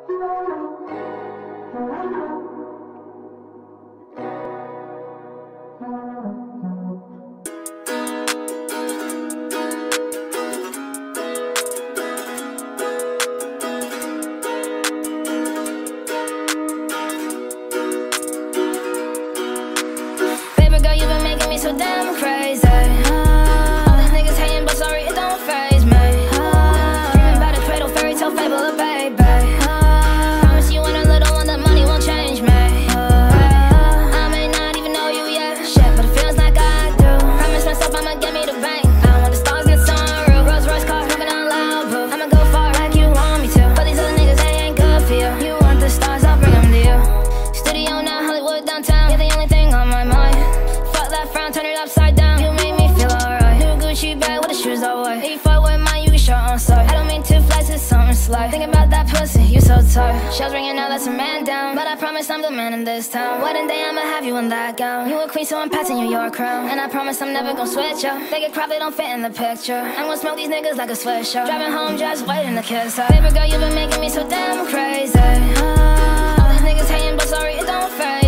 Baby girl, you been making me so damn crazy. All these niggas hating, but sorry, it don't faze me. Dreaming about a cradle, fairy tale, fable, a baby. Promise you when a little one, that money won't change me. I may not even know you yet, shit, but it feels like I do. Promise myself I'ma get me the bank. I want the stars get sunroof, Rolls Royce car, talking on loud proof. I'ma go far like you want me to, but these other niggas, they ain't good for you. You want the stars, I'll bring them to you. Studio now, Hollywood downtown, you're the only thing on my mind. Fuck that frown, turn it upside down. You make me feel alright. New Gucci bag with the shoes all white. If you fuck with mine, you can show on sight. I don't mean two flights, it's something slight. Thinking about that pussy, you so tight. Shells ringing out, that's a man down. But I promise I'm the man in this town. Wedding day, I'ma have you in that gown. You a queen, so I'm passing you your crown. And I promise I'm never gonna switch up. They get crap, they don't fit in the picture. I'm gonna smoke these niggas like a sweatshirt. Driving home, just waiting to kiss her. Baby girl, you been making me so damn crazy. All these niggas hating, but sorry, it don't fade.